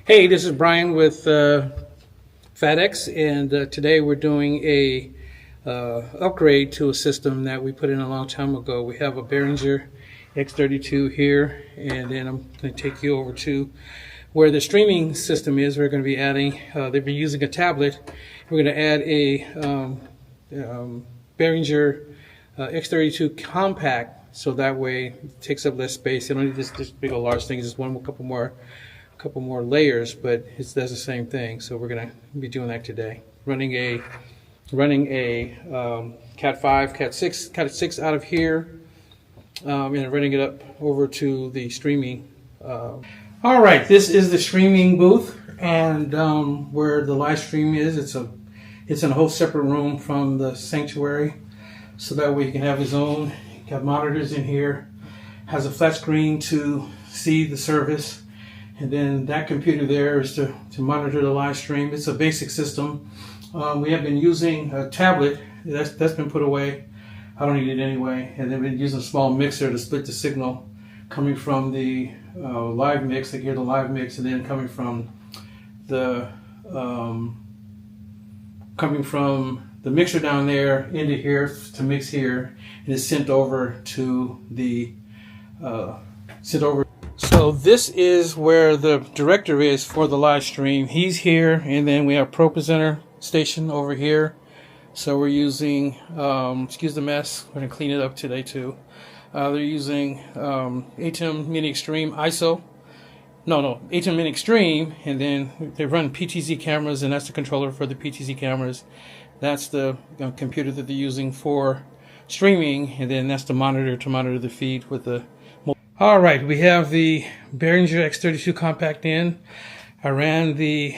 Hey, this is Brian with FedEx, and today we're doing a upgrade to a system that we put in a long time ago. We have a Behringer X32 here, and then I'm going to take you over to where the streaming system is. We're going to be adding, they've been using a tablet. We're going to add a Behringer X32 Compact, so that way it takes up less space. You don't need this big or large thing, just a couple more layers, but it does the same thing. So we're going to be doing that today. Running a Cat 5, Cat 6 out of here, and running it up over to the streaming. All right, this is the streaming booth, and where the live stream is. It's in a whole separate room from the sanctuary, so that way you can have his own. Got monitors in here. Has a flat screen to see the service. And then that computer there is to monitor the live stream. It's a basic system. We have been using a tablet. That's been put away. I don't need it anyway. And then we've been using a small mixer to split the signal coming from the live mix, to hear the live mix, and then coming from the mixer down there into here to mix here, and it's sent over to the So this is where the director is for the live stream. He's here, and then we have Pro Presenter station over here. So we're using, excuse the mess, we're going to clean it up today too. They're using ATEM Mini Extreme ISO. ATEM Mini Extreme, and then they run PTZ cameras, and that's the controller for the PTZ cameras. That's the computer that they're using for streaming, and then that's the monitor to monitor the feed with the. All right, we have the Behringer X32 Compact in. I ran the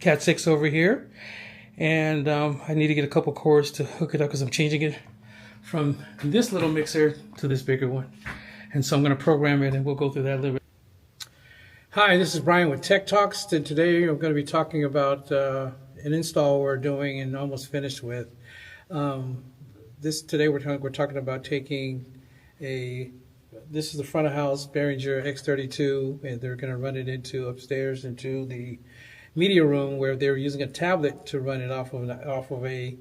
Cat 6 over here, and I need to get a couple cords to hook it up because I'm changing it from this little mixer to this bigger one. And so I'm going to program it, and we'll go through that a little bit. Hi, this is Brian with Tech Talks, and today I'm going to be talking about an install we're doing and almost finished with. Today we're talking about taking this is the front of house Behringer X32, and they're going to run it upstairs into the media room, where they're using a tablet to run it off of a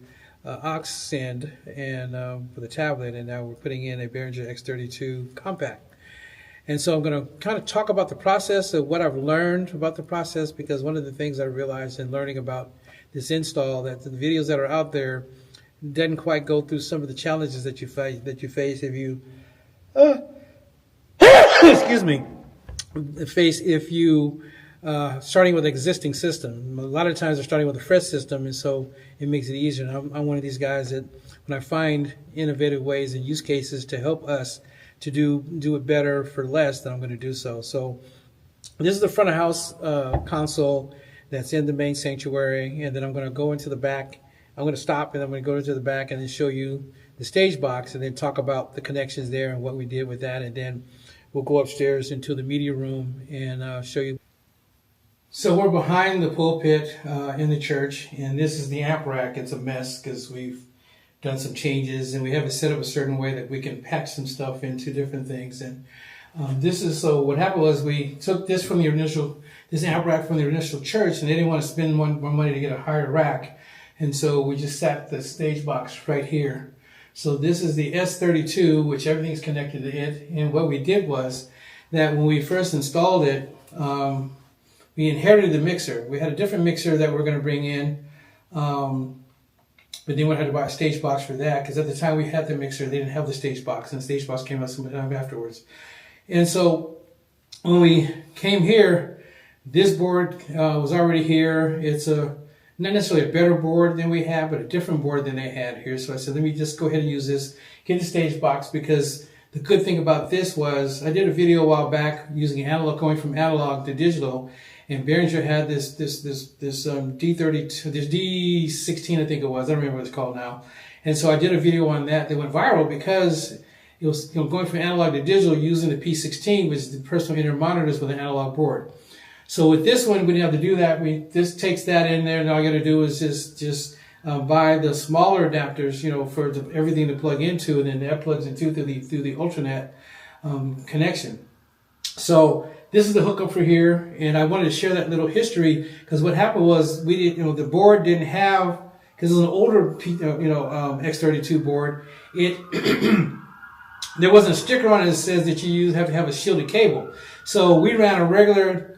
aux send and for the tablet, and now we're putting in a Behringer X32 Compact. And so I'm going to kind of talk about the process of what I've learned about the process, because one of the things I realized in learning about this install, that the videos that are out there didn't quite go through some of the challenges that you face if you excuse me, if you starting with an existing system. A lot of times they're starting with a fresh system, and so it makes it easier. And I'm one of these guys that when I find innovative ways and use cases to help us to do it better for less, then I'm going to do so. So this is the front of house console that's in the main sanctuary, and then I'm going to go into the back. I'm going to stop, and I'm going to go into the back and then show you the stage box, and then talk about the connections there and what we did with that, and then we'll go upstairs into the media room and show you. So we're behind the pulpit in the church, and this is the amp rack. It's a mess because we've done some changes, and we have it set up a certain way that we can pack some stuff into different things. And so what happened was we took this amp rack from the initial church, and they didn't want to spend more money to get a higher rack. And so we just sat the stage box right here. So this is the S32, which everything's connected to it. And what we did was that when we first installed it, we inherited the mixer. We had a different mixer that we're going to bring in. But then we had to buy a stage box for that, because at the time we had the mixer, they didn't have the stage box, and the stage box came out some time afterwards. And so when we came here, this board was already here. It's not necessarily a better board than we had, but a different board than they had here. So I said, let me just go ahead and use this, get the stage box, because the good thing about this was I did a video a while back using analog, going from analog to digital. And Behringer had this D32, this D16, I think it was. I don't remember what it's called now. And so I did a video on that went viral because it was going from analog to digital using the P16, which is the personal internet monitors with an analog board. So with this one, we didn't have to do that. This takes that in there, and all I got to do is just buy the smaller adapters, for everything to plug into, and then that plugs into through the Ultranet connection. So this is the hookup for here, and I wanted to share that little history because what happened was we didn't, the board didn't have, because it was an older, X32 board. It there wasn't a sticker on it that says that you have to have a shielded cable. So we ran a regular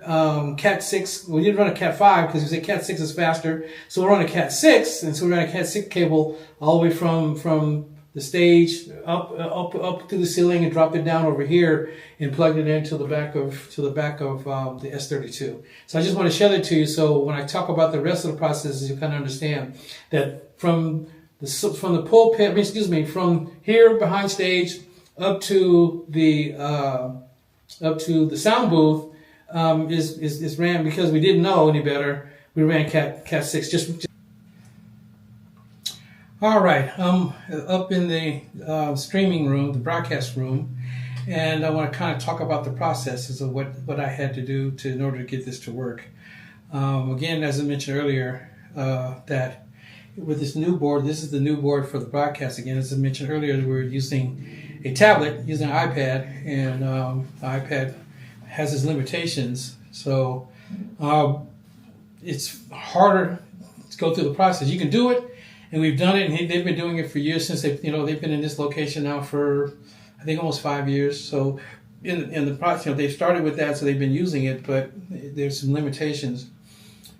Cat 6. We didn't run a Cat 5 because we said Cat 6 is faster. So we ran a Cat 6, and so we ran a Cat 6 cable all the way from the stage up to the ceiling and dropped it down over here and plugged it into the back of the S32. So I just want to share that to you. So when I talk about the rest of the process, you kind of understand that from the pulpit, from here behind stage up to the sound booth is ran, because we didn't know any better. We ran Cat 6 just. All right, up in the streaming room, the broadcast room, and I want to kind of talk about the processes of what I had to do in order to get this to work. Again, as I mentioned earlier, that with this new board, this is the new board for the broadcast. Again, as I mentioned earlier, we're using a tablet, using an iPad, and the iPad has its limitations, so it's harder to go through the process. You can do it. And we've done it, and they've been doing it for years since they've been in this location now for, I think, almost 5 years. So in the process, they've started with that, so they've been using it, but there's some limitations.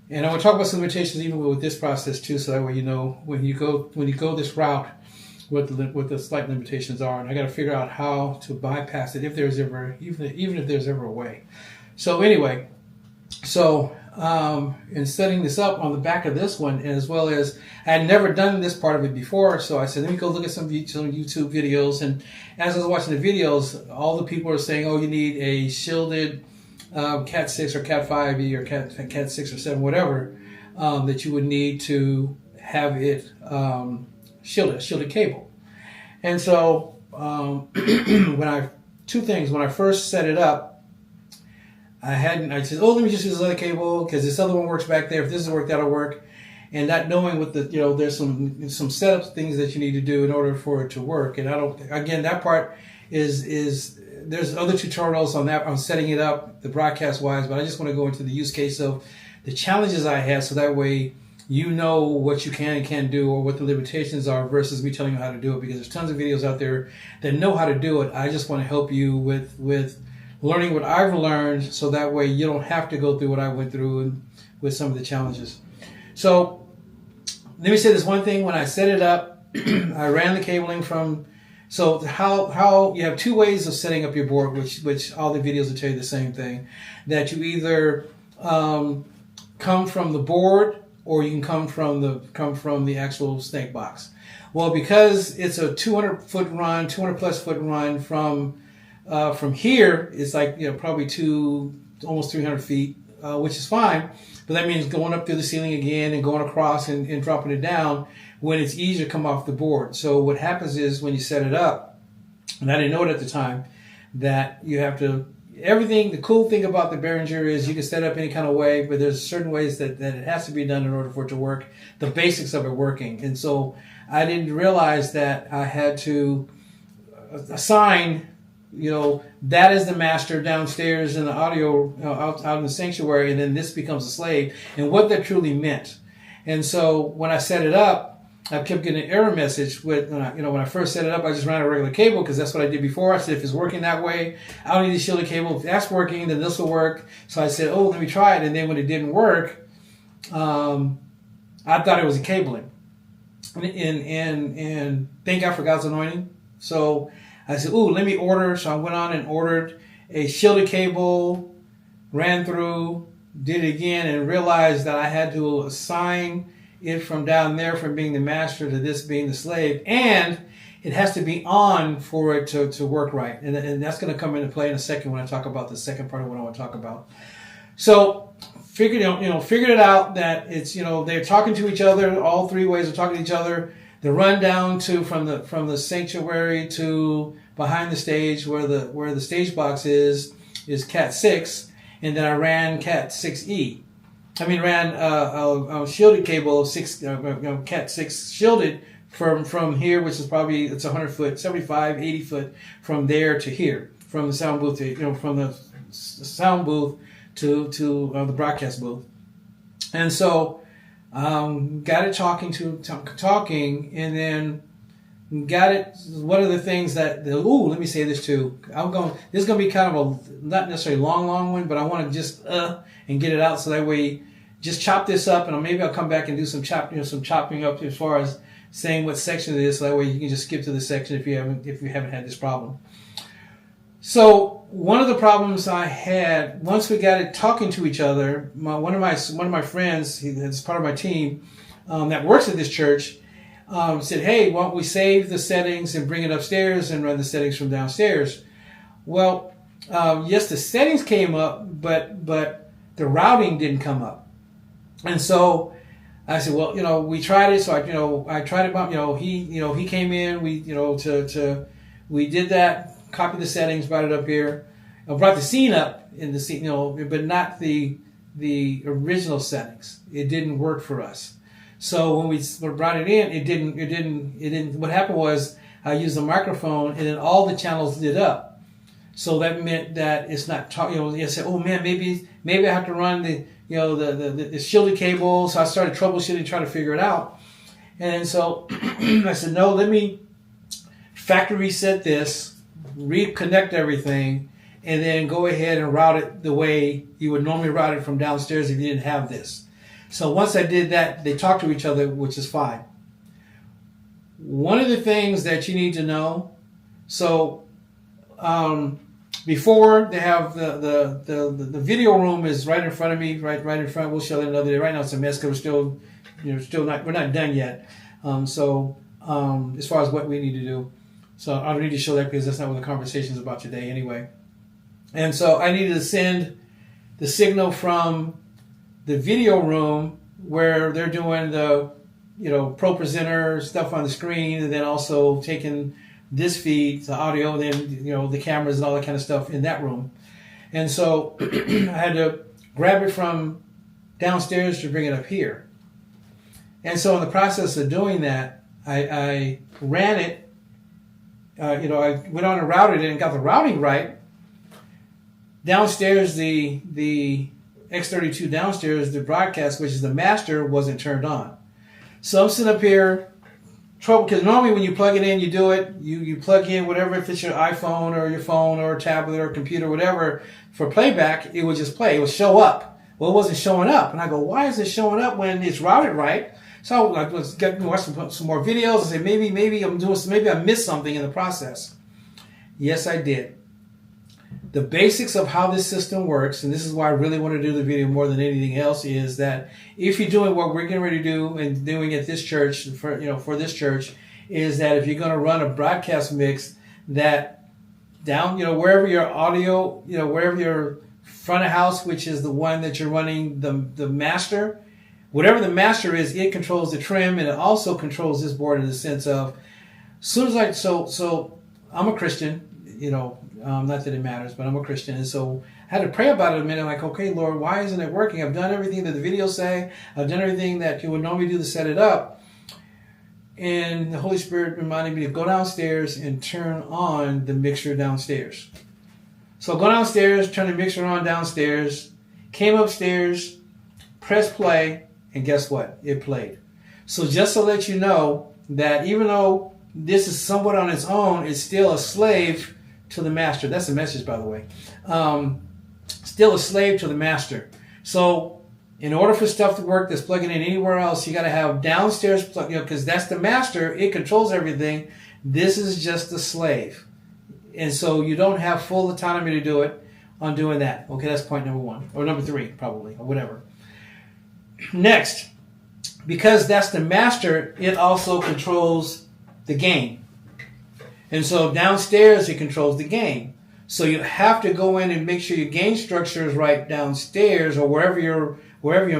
And I want to talk about some limitations even with this process too, so that way when you go this route, what the slight limitations are. And I got to figure out how to bypass it if there's ever, even if there's ever a way. So anyway, in setting this up on the back of this one, as well as I had never done this part of it before, so I said, let me go look at some YouTube videos. And as I was watching the videos, all the people are saying, oh, you need a shielded Cat 6 or Cat 5e or Cat 6 or 7, whatever, that you would need to have it shielded cable. And so two things. When I first set it up, I said, oh, let me just use this other cable because this other one works back there. If this doesn't work, that'll work. And not knowing what there's some setup things that you need to do in order for it to work. And that part is there's other tutorials on that, on setting it up, the broadcast wise, but I just want to go into the use case of the challenges I had, so that way you know what you can and can't do, or what the limitations are, versus me telling you how to do it, because there's tons of videos out there that know how to do it. I just want to help you with learning what I've learned, so that way you don't have to go through what I went through and with some of the challenges. So let me say this one thing. When I set it up, I ran the cabling from, so how you have two ways of setting up your board, which all the videos will tell you the same thing, that you either come from the board, or you can come from the actual snake box. Well, because it's a 200 plus foot run from here, it's like probably almost 300 feet, which is fine, but that means going up through the ceiling again and going across and dropping it down when it's easier to come off the board. So what happens is, when you set it up, and I didn't know it at the time, that you have to, the cool thing about the Behringer is you can set it up any kind of way, but there's certain ways that it has to be done in order for it to work, the basics of it working. And so I didn't realize that I had to assign, that is the master downstairs in the audio, out in the sanctuary, and then this becomes a slave, and what that truly meant. And so when I set it up, I kept getting an error message when I first set it up. I just ran a regular cable because that's what I did before. I said, if it's working that way, I don't need a shielded cable. If that's working, then this will work. So I said, oh, let me try it. And then when it didn't work, I thought it was a cabling. And thank God for God's anointing. So I said, ooh, let me order. So I went on and ordered a shielded cable, ran through, did it again, and realized that I had to assign it from down there, from being the master to this being the slave, and it has to be on for it to work right. And that's going to come into play in a second when I talk about the second part of what I want to talk about. So figured it out that it's, they're talking to each other. All three ways of talking to each other. The run down to from the sanctuary to behind the stage where the stage box is Cat 6, and then I ran Cat 6E. Ran a shielded cable of Cat 6 shielded from here, which is probably, it's 100 foot, 75, 80 foot from there to here, from the sound booth to, from the sound booth to the broadcast booth. And so got it talking, and then got it. One of the things that let me say this too. This is going to be kind of a not necessarily long one, but I want to just and get it out so that way just chop this up, and maybe I'll come back and do some chopping up as far as saying what section it is, so that way you can just skip to the section if you haven't had this problem. So one of the problems I had once we got it talking to each other, one of my friends, he's part of my team that works at this church, said, "Hey, why don't we save the settings and bring it upstairs and run the settings from downstairs?" Well, yes, the settings came up, but the routing didn't come up. And so I said, well, we tried it. So I tried it, but he came in. We did that, copied the settings, brought it up here, brought the scene up in the scene, but not the original settings. It didn't work for us. So when we brought it in, it didn't. What happened was I used a microphone, and then all the channels lit up. So that meant that it's not you said, oh man, maybe I have to run the shielded cable. So I started troubleshooting, trying to figure it out. And so I said, no, let me factory reset this, reconnect everything, and then go ahead and route it the way you would normally route it from downstairs if you didn't have this. So once I did that, they talked to each other, which is fine. One of the things that you need to know, so before they have the video room is right in front of me, right in front. We'll show that another day. Right now it's a mess because we're not done yet. So as far as what we need to do, so I don't need to show that because that's not what the conversation is about today anyway. And so I needed to send the signal from the video room where they're doing the Pro Presenter stuff on the screen, and then also taking this feed, the audio, and then the cameras and all that kind of stuff in that room. And so I had to grab it from downstairs to bring it up here. And so in the process of doing that, I ran it. I went on and routed it and got the routing right. Downstairs, the X32 downstairs, the broadcast, which is the master, wasn't turned on. So I'm sitting up here, trouble, because normally when you plug it in, you do it, you plug in whatever, if it's your iPhone or your phone or a tablet or a computer, whatever, for playback, it would just play, it would show up. Well, it wasn't showing up. And I go, why is it showing up when it's routed right? So I was getting to watch some more videos and say, maybe I missed something in the process. Yes, I did. The basics of how this system works, and this is why I really want to do the video more than anything else, is that if you're doing what we're getting ready to do and doing at this church, for this church, is that if you're going to run a broadcast mix, that down, wherever your audio, wherever your front of house, which is the one that you're running the master, whatever the master is, it controls the trim, and it also controls this board in the sense of, so I'm a Christian, not that it matters, but I'm a Christian. And so I had to pray about it a minute, like, okay, Lord, why isn't it working? I've done everything that the videos say. I've done everything that you would normally do to set it up. And the Holy Spirit reminded me to go downstairs and turn on the mixer downstairs. So I go downstairs, turn the mixer on downstairs, came upstairs, pressed play, and guess what? It played. So just to let you know that even though this is somewhat on its own, it's still a slave to the master. That's the message, by the way. Still a slave to the master. So in order for stuff to work that's plugging in anywhere else, you got to have downstairs plug, because that's the master. It controls everything. This is just the slave. And so you don't have full autonomy to do it on doing that. Okay, that's point number 1. Or number 3, probably, or whatever. Next, because that's the master, it also controls the gain. And so downstairs, it controls the gain. So you have to go in and make sure your gain structure is right downstairs, or wherever your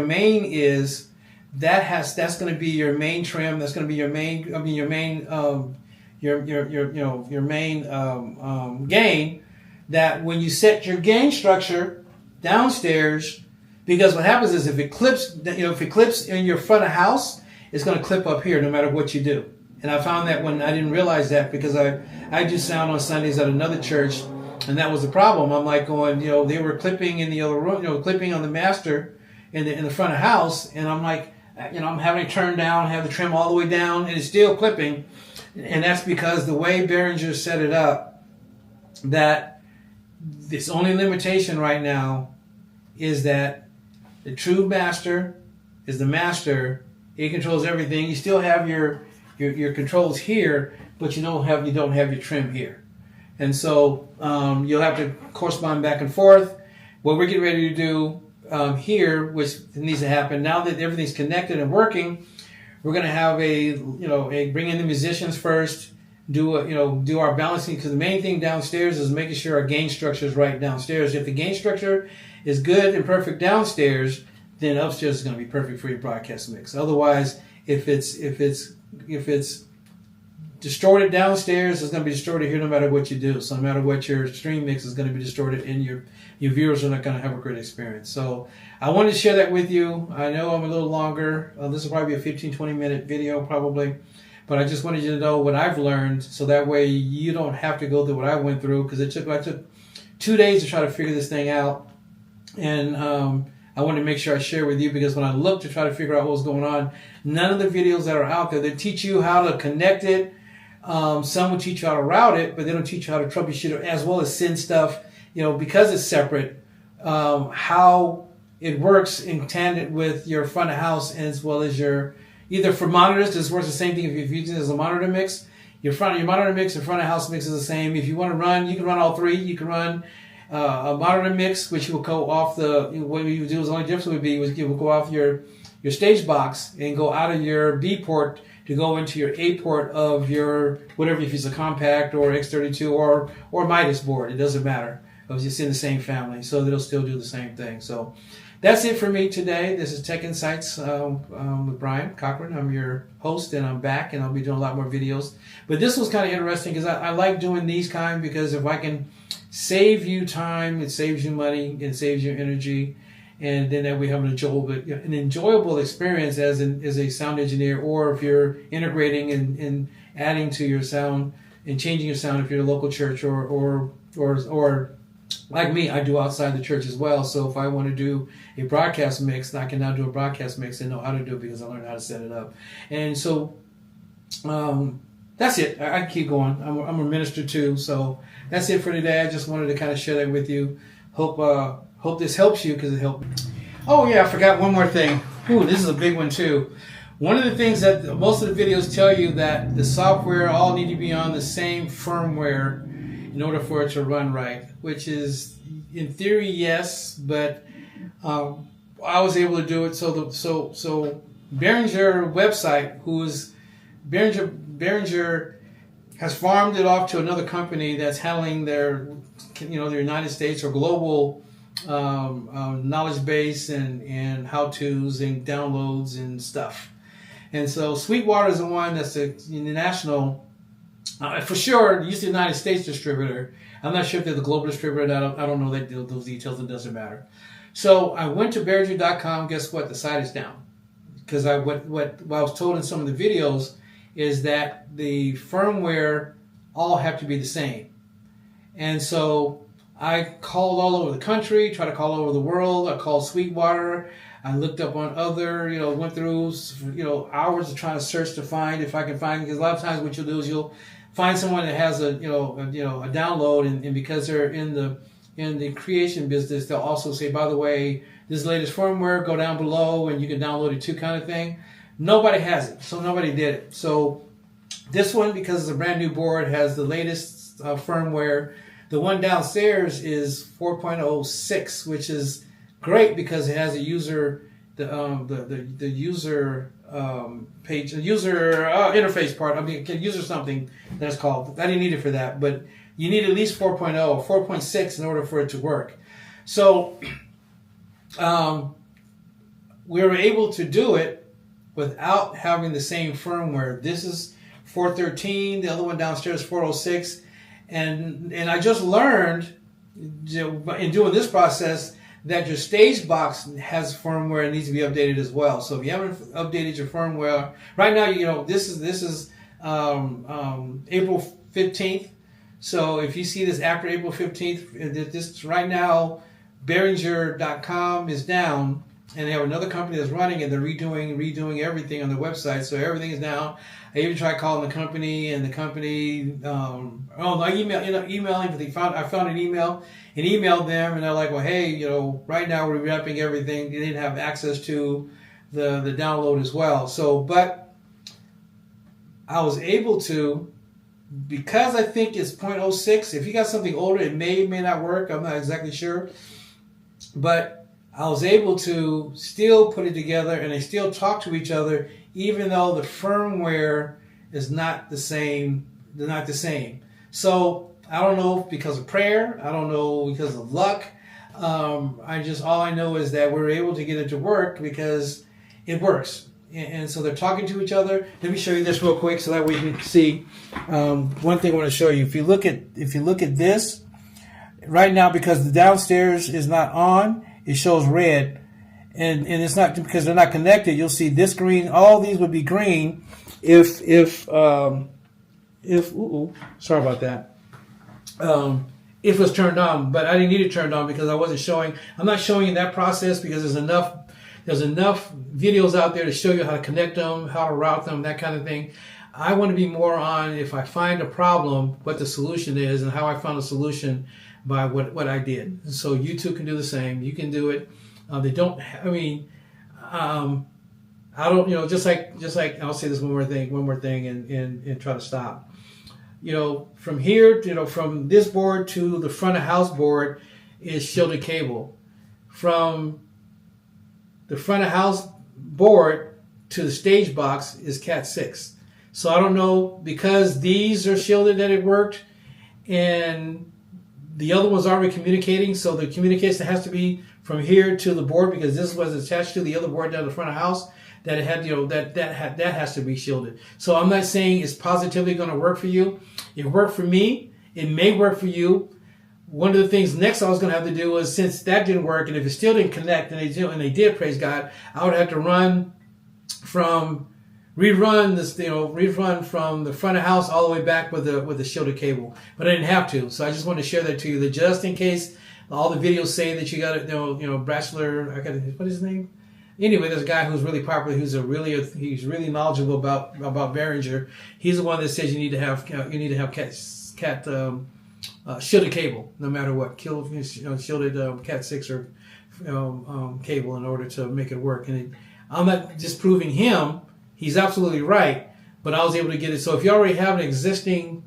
main is. That's going to be your main trim. That's going to be your main. Your main gain. That when you set your gain structure downstairs, because what happens is if it clips in your front of house, it's going to clip up here no matter what you do. And I found that when I didn't realize that, because I do sound on Sundays at another church, And that was the problem. I'm like going, they were clipping in the other room, clipping on the master in the front of house, and I'm like, I'm having it turned down, have the trim all the way down, and it's still clipping. And that's because the way Behringer set it up, that this only limitation right now is that the true master is the master. It controls everything. You still have your controls here, but you don't have your trim here. And so you'll have to correspond back and forth. What we're getting ready to do here, which needs to happen now that everything's connected and working, we're going to have bring in the musicians first, do our balancing, because the main thing downstairs is making sure our gain structure is right downstairs. If the gain structure is good and perfect downstairs, then upstairs is going to be perfect for your broadcast mix. Otherwise, if it's distorted downstairs, it's going to be distorted here no matter what you do. So no matter what your stream mix is going to be distorted, and your viewers are not going to have a great experience. So I wanted to share that with you. I know I'm a little longer. This will probably be a 15-20 minute video probably. But I just wanted you to know what I've learned, so that way you don't have to go through what I went through, because I took 2 days to try to figure this thing out. And I wanted to make sure I share with you, because when I looked to try to figure out what was going on, none of the videos that are out there, they teach you how to connect it. Some will teach you how to route it, but they don't teach you how to troubleshoot it, as well as send stuff, because it's separate, how it works in tandem with your front of house, as well as your, either for monitors, this works the same thing if you're using it as a monitor mix. Your monitor mix and front of house mix is the same. If you want to run, you can run all three. You can run a monitor mix, which will go off what you would do is the only difference would be was you would go off your stage box and go out of your B port to go into your A port of your, whatever, if it's a Compact or X32 or Midas board, it doesn't matter. It's in the same family, so it'll still do the same thing. So that's it for me today. This is Tech Insights with Brian Cochran. I'm your host, and I'm back, and I'll be doing a lot more videos. But this was kind of interesting, because I like doing these kind, because if I can save you time, it saves you money, it saves you energy, and then that we have an enjoyable experience as a sound engineer, or if you're integrating and adding to your sound and changing your sound if you're a local church, or like me, I do outside the church as well. So if I want to do a broadcast mix, I can now do a broadcast mix and know how to do it, because I learned how to set it up. And so that's it. I keep going. I'm a minister too. So that's it for today. I just wanted to kind of share that with you. Hope this helps you, because it helped me. Oh yeah, I forgot one more thing. Ooh, this is a big one too. One of the things that most of the videos tell you, that the software all need to be on the same firmware in order for it to run right, which is in theory yes, but I was able to do it. So Behringer website, Behringer has farmed it off to another company that's handling their United States or global knowledge base and how-tos and downloads and stuff. And so Sweetwater is the one that's the national. For sure, used the United States distributor. I'm not sure if they're the global distributor. I don't know those details. It doesn't matter. So I went to Behringer.com. Guess what? The site is down, because what I was told in some of the videos is that the firmware all have to be the same. And so I called all over the country, tried to call all over the world. I called Sweetwater. I looked up on other, went through, hours of trying to search to find if I can find, because a lot of times what you'll do is you'll find someone that has a download, and because they're in the creation business, they'll also say, by the way, this latest firmware, go down below and you can download it too, kind of thing. Nobody has it, so nobody did it. So this one, because it's a brand new board, has the latest firmware. The one downstairs is 4.06, which is great because it has a user, the user page, the user interface part. I mean, user something that's called. I didn't need it for that, but you need at least 4.0 or 4.6 in order for it to work. So we were able to do it without having the same firmware. This is 413. The other one downstairs is 406. And I just learned in doing this process that your stage box has firmware and needs to be updated as well. So if you haven't updated your firmware right now, this is April 15th. So if you see this after April 15th, this right now, Behringer.com is down, and they have another company that's running it. They're redoing everything on the website, so everything is down. I even tried calling the company, and the company, I emailing, but I found an email and emailed them, and they're like, well, hey, right now we're revamping everything. They didn't have access to the download as well. So, but I was able to, because I think it's 0.06. If you got something older, it may not work. I'm not exactly sure. But I was able to still put it together, and they still talk to each other, even though the firmware is not the same. They're not the same. So I don't know if because of prayer. I don't know because of luck. All I know is that we're able to get it to work because it works. And so they're talking to each other. Let me show you this real quick so that we can see. One thing I want to show you. If you look at this right now, because the downstairs is not on, it shows red, and it's not because they're not connected. You'll see this green. All these would be green if sorry about that. If it was turned on, but I didn't need it turned on because I wasn't showing. I'm not showing you that process because there's enough videos out there to show you how to connect them, how to route them, that kind of thing. I want to be more on, if I find a problem, what the solution is and how I found a solution by what I did. And so you too can do the same. You can do it. They don't, I don't, just like, I'll say this one more thing and try to stop. From here, from this board to the front of house board is shielded cable. From the front of house board to the stage box is Cat 6. So I don't know, because these are shielded, that it worked, and the other one's already communicating, so the communication has to be from here to the board because this was attached to the other board down the front of house, that it had, that has to be shielded. So I'm not saying it's positively going to work for you. It worked for me. It may work for you. One of the things next I was going to have to do was, since that didn't work, and if it still didn't connect, and they did, praise God, I would have to rerun from the front of house all the way back with the shielded cable. But I didn't have to, so I just want to share that to you, that just in case all the videos say that you got to, bachelor, what is his name? Anyway, there's a guy who's really popular, he's really knowledgeable about Behringer. He's the one that says you need to have shielded cable, no matter what, shielded Cat 6 or cable in order to make it work. And I'm not disproving him; he's absolutely right. But I was able to get it. So if you already have an existing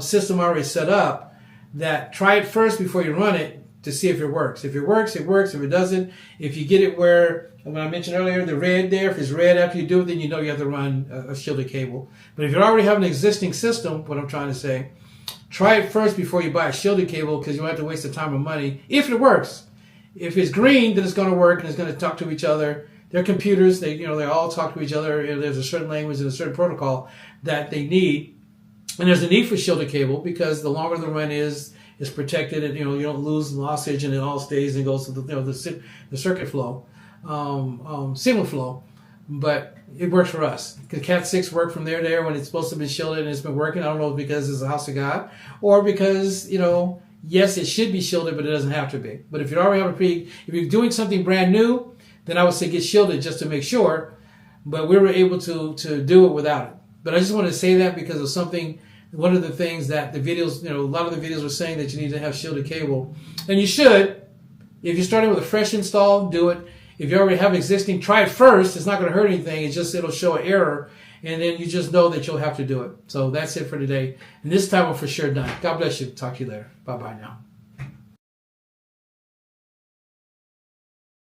system already set up, that try it first before you run it to see if it works. If it works, it works. If it doesn't, if you get it where, when I mentioned earlier, the red there, if it's red after you do it, then you know you have to run a shielded cable. But if you already have an existing system, what I'm trying to say, try it first before you buy a shielded cable, because you don't have to waste the time and money if it works. If it's green, then it's going to work and it's going to talk to each other. Their computers, they all talk to each other. There's a certain language and a certain protocol that they need. And there's a need for shielded cable because the longer the run is protected, and you don't lose lossage, and it all stays and goes to the circuit flow, signal flow. But it works for us because Cat 6 worked from there when it's supposed to be shielded, and it's been working. I don't know if because it's a house of God or because yes, it should be shielded, but it doesn't have to be. But if you already have if you're doing something brand new, then I would say get shielded just to make sure. But we were able to do it without it. But I just want to say that because of something. One of the things that the videos, a lot of the videos were saying that you need to have shielded cable, and you should. If you're starting with a fresh install, do it. If you already have existing, try it first. It's not going to hurt anything. It'll show an error, and then you just know that you'll have to do it. So that's it for today. And this time we're for sure done. God bless you. Talk to you later. Bye-bye now.